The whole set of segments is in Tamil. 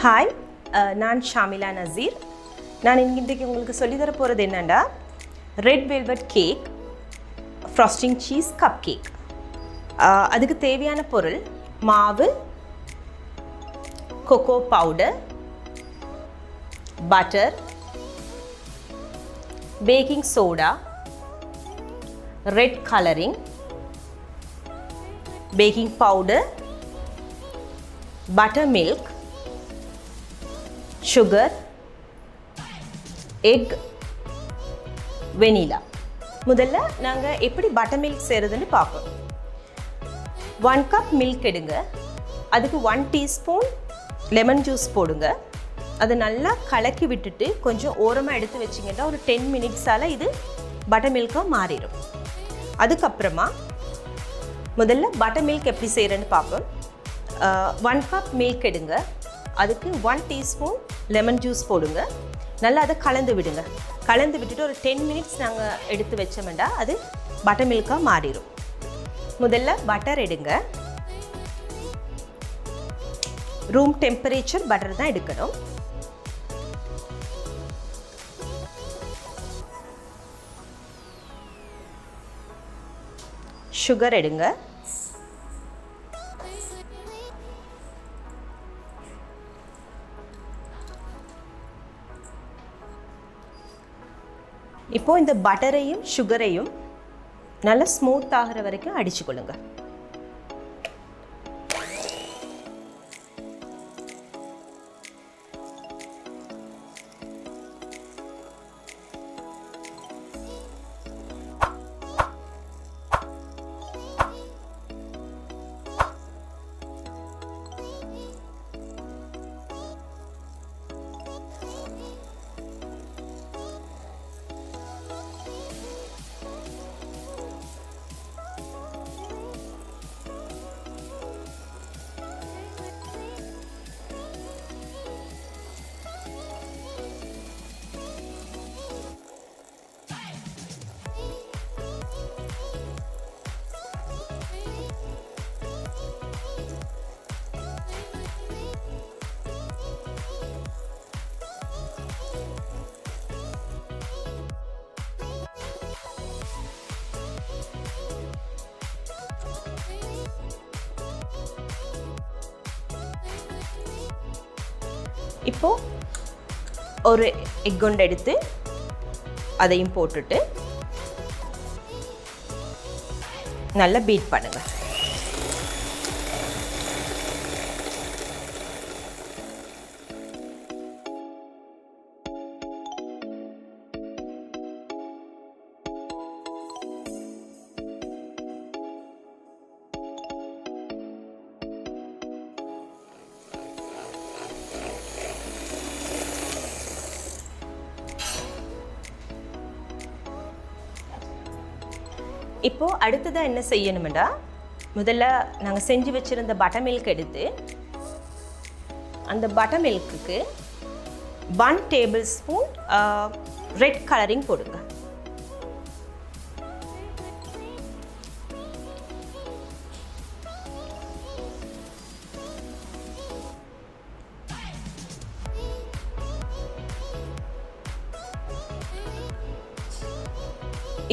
Hi, நான் Shamila Nazeer. நான் இன்றைக்கு உங்களுக்கு சொல்லி தர போகிறது என்னன்னா red velvet cake frosting cheese cupcake. அதுக்கு தேவையான பொருள் மாவு, cocoa powder, butter, baking soda, red colouring, baking powder, buttermilk, sugar, egg, vanilla. முதல்ல நாங்கள் எப்படி buttermilk செய்கிறதுன்னு பார்ப்போம். 1 கப் மில்க் எடுங்க, அதுக்கு 1 டீஸ்பூன் லெமன் ஜூஸ் போடுங்க. அதை நல்லா கலக்கி விட்டுட்டு கொஞ்சம் ஓரமாக எடுத்து வச்சிங்கன்னா ஒரு 10 மினிட்ஸால் இது buttermilk-ஆக மாறிடும். அதுக்கப்புறமா முதல்ல buttermilk எப்படி செய்கிறேன்னு பார்ப்போம். 1 கப் மில்க் எடுங்க, அதுக்கு 1 டீஸ்பூன் லெமன் ஜூஸ் போடுங்க. நல்லா அதை கலந்து விடுங்க. கலந்து விட்டுட்டு ஒரு 10 மினிட்ஸ் நாங்கள் எடுத்து வச்சோம்னா அது பட்டர் மில்காக மாறிடும். முதல்ல பட்டர் எடுங்க. ரூம் டெம்பரேச்சர் பட்டர் தான் எடுக்கணும். சுகர் எடுங்க. இப்போ இந்த பட்டரையும் சுகரையும் நல்லா ஸ்மூத் ஆகிற வரைக்கும் அடிச்சுக்கொள்ளுங்க. இப்போ ஒரு எக் ஒன்று எடுத்து அதையும் போட்டுட்டு நல்லா பீட் பண்ணுங்க. இப்போ அடுத்ததாக என்ன செய்யணும்டா, முதல்ல நாங்கள் செஞ்சு வச்சுருந்த பட்டர் மில்க் எடுத்து அந்த பட்டர் மில்க்குக்கு 1 டேபிள் ஸ்பூன் ரெட் கலரிங் போடுங்க.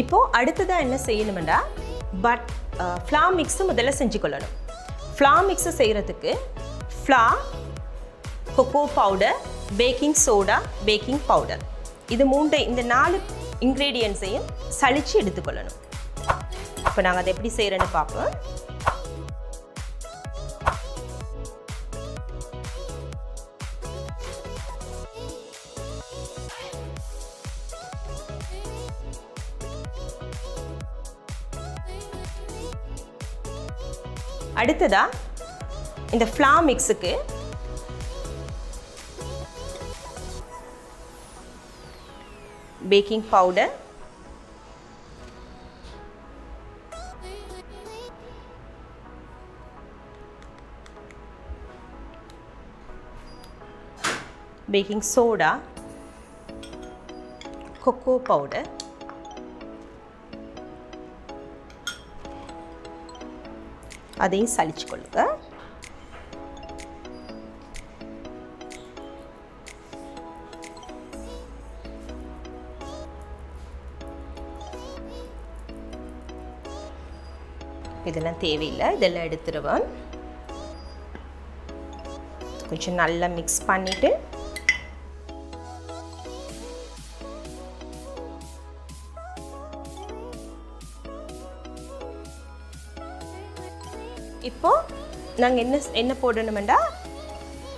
இப்போ அடுத்ததாக என்ன செய்யணும்னா ஃப்ளார் மிக்ஸை முதல்ல செஞ்சு கொள்ளணும். ஃப்ளார் மிக்ஸை செய்கிறதுக்கு flour, cocoa powder, baking soda, baking powder, இது இந்த 4 இன்க்ரீடியன்ட்ஸையும் சலிச்சு எடுத்துக்கொள்ளணும். இப்போ நாங்கள் அதை எப்படி செய்கிறேன்னு பார்ப்போம். அடுத்ததா இந்த ஃப்ளார் மிக்ஸுக்கு baking powder, baking soda, cocoa powder, அதையும் சலிச்சு கொள்ளுங்க. இதெல்லாம் தேவையில்லை, இதெல்லாம் எடுத்துருவோம். கொஞ்சம் நல்லா மிக்ஸ் பண்ணிவிட்டு இப்போது நாங்கள் என்ன போடணுமெண்டா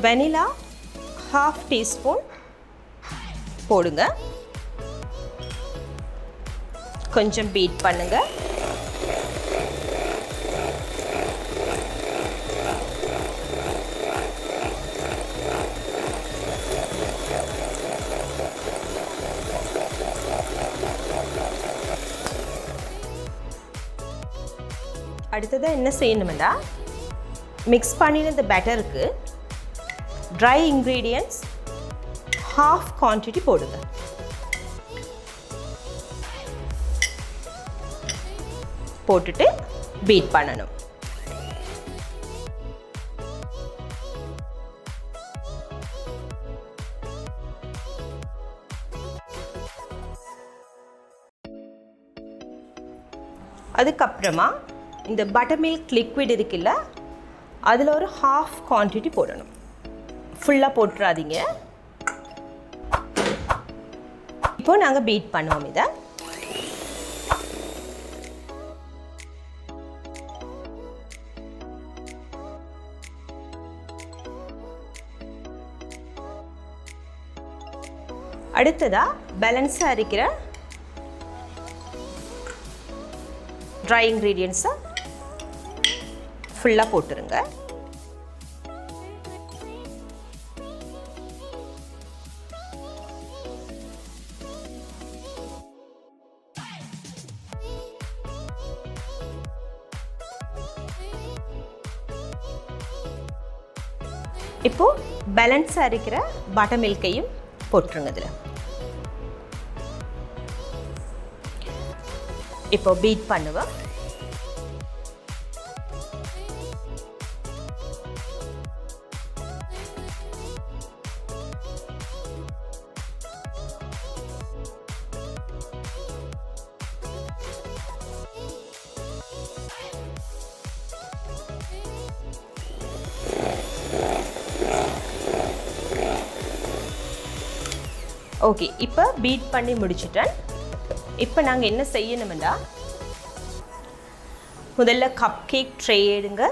வெனிலா 1/2 டீஸ்பூன் போடுங்க. கொஞ்சம் பீட் பண்ணுங்க. அடுத்ததாக என்ன செய்யணுமெண்டா மிக்ஸ் பண்ணின இந்த பேட்டருக்கு ட்ரை இன்க்ரீடியன்ட்ஸ் 1/2 குவான்டிட்டி போடுங்க. போட்டுட்டு பீட் பண்ணணும். அதுக்கப்புறமா இந்த பட்டர் மில்க் லிக்விட் இருக்குல்ல, அதில் ஒரு 1/2 குவான்டிட்டி போடணும். ஃபுல்லாக போட்டுறாதீங்க. இப்போது நாங்கள் பீட் பண்ணுவோம். இதை அடுத்ததாக பேலன்ஸாக இருக்கிற ட்ரை இன்க்ரீடியன்ட்ஸை ஃபுல்லாக போட்டுருங்க. இப்போது பேலன்ஸாக இருக்கிற பட்டர் மில்கையும் போட்டுருங்க இதில். இப்போ பீட் பண்ணுவோம். ஓகே, இப்போ பீட் பண்ணி முடிச்சிட்டேன். இப்போ நாங்கள் என்ன செய்யணும்னா முதல்ல கப் கேக் ட்ரே எடுங்க.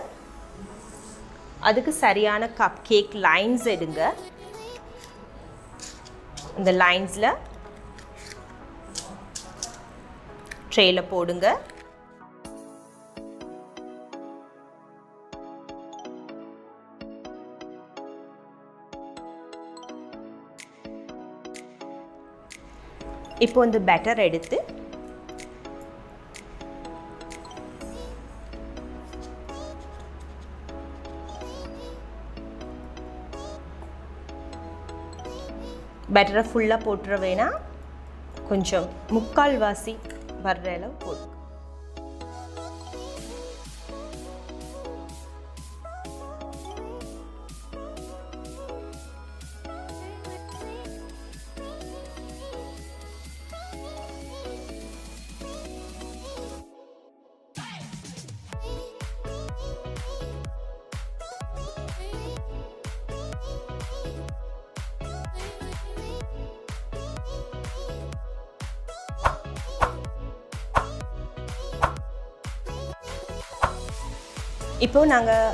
அதுக்கு சரியான கப் கேக் லைன்ஸ் எடுங்க. இந்த லைன்ஸில் ட்ரேயில் போடுங்க. இப்போ இந்த பேட்டர் எடுத்து பேட்டரை ஃபுல்லாக போட்டுற வேணாம், கொஞ்சம் 3/4 வாசி வர்ற அளவு போட்டு. இப்போது நாங்கள்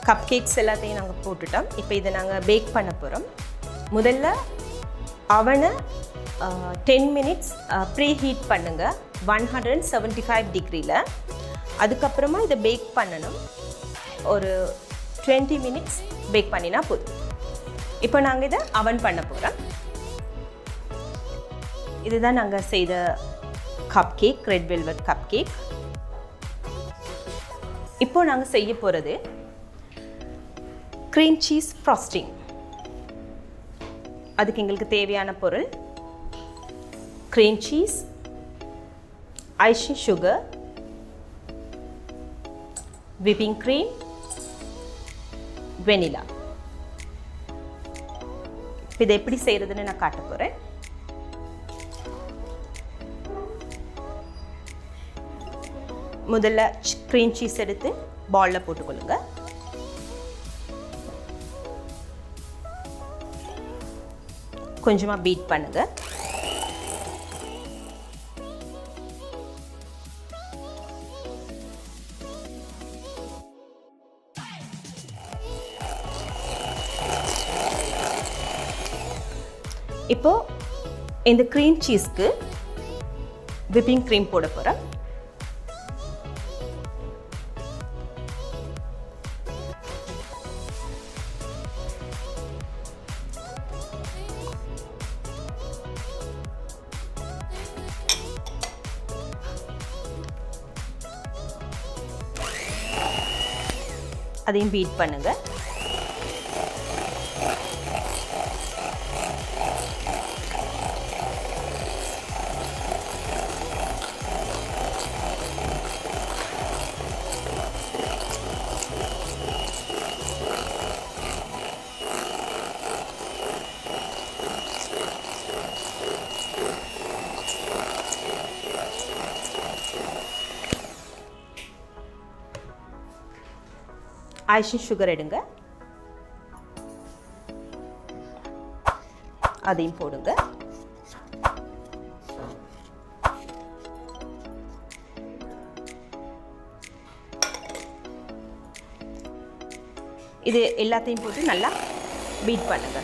கப் கேக்ஸ் எல்லாத்தையும் நாங்கள் போட்டுட்டோம். இப்போ இதை நாங்கள் பேக் பண்ண போகிறோம். முதல்ல அவனை 10 மினிட்ஸ் ப்ரீ ஹீட் பண்ணுங்கள் 175 டிகிரியில். அதுக்கப்புறமா இதை பேக் பண்ணணும். ஒரு 20 மினிட்ஸ் பேக் பண்ணினா போதும். இப்போ நாங்கள் இதை அவன் பண்ண போகிறோம். இதுதான் நாங்கள் செய்த cup cake, red velvet cup cake. இப்போ நாங்கள் செய்ய போகிறது க்ரீம் சீஸ் ஃப்ராஸ்டிங். அதுக்கு எங்களுக்கு தேவையான பொருள் cream cheese, icing sugar, whipping cream, vanilla. இதை எப்படி செய்கிறதுன்னு நான் காட்ட போகிறேன். முதல்ல க்ரீம் சீஸ் எடுத்து பாலில் போட்டுக்கொள்ளுங்க. கொஞ்சமாக பீட் பண்ணுங்க. இப்போ இந்த க்ரீம் சீஸ்க்கு விப்பிங் க்ரீம் போட போகிறேன். அதையும் பீட் பண்ணுங்க. ஐசிங் சுகர் எடுங்க, அதையும் போடுங்க. இது எல்லாத்தையும் போட்டு நல்லா பீட் பண்ணுங்க.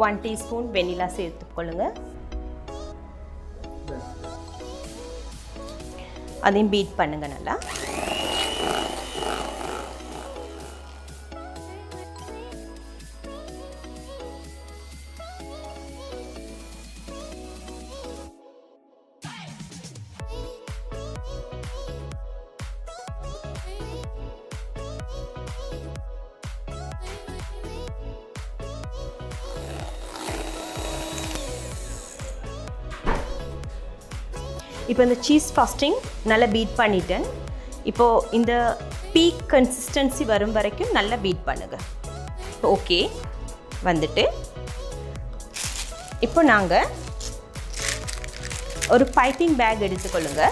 ஒன் டீஸ்பூன் வெனிலா சேர்த்துக்கொள்ளுங்க. அதையும் பீட் பண்ணுங்க நல்லா. இப்போ இந்த சீஸ் ஃபாஸ்டிங் நல்லா பீட் பண்ணிட்டேன். இப்போது இந்த பீக் கன்சிஸ்டன்சி வரும் வரைக்கும் நல்லா பீட் பண்ணுங்க. ஓகே வந்துட்டு இப்போ நாங்கள் ஒரு பைப்பிங் பேக் எடுத்துக்கொள்ளுங்க.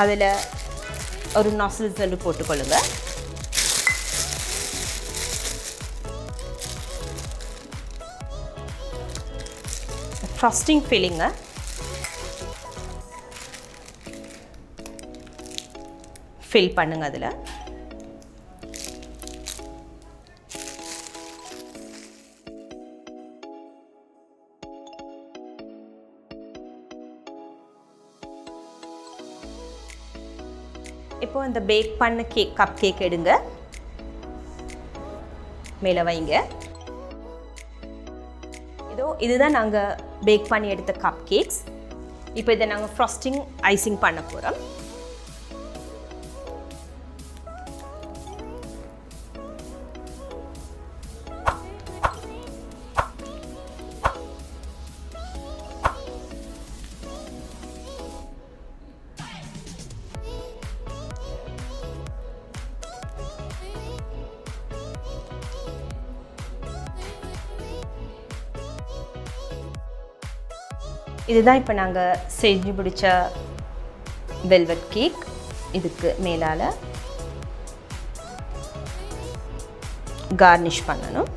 அதில் ஒரு நாசில்ஸ் வந்து போட்டுக்கொள்ளுங்க. ஃப்ராஸ்டிங் ஃபில்லிங்க ஃபில் பண்ணுங்க. அதில் இப்போ இந்த பேக் பண்ண கப் கேக் எடுங்க, மேலே வைங்க. இதுதான் நாங்கள் பேக் பண்ணி எடுத்த கப் கேக்ஸ். இப்போ இதை நாங்கள் ஃப்ராஸ்டிங் ஐசிங் பண்ண போகிறோம். இதுதான் இப்போ நாங்கள் செஞ்சு பிடிச்ச வெல்வெட் கேக். இதுக்கு மேலால் கார்னிஷ் பண்ணணும்.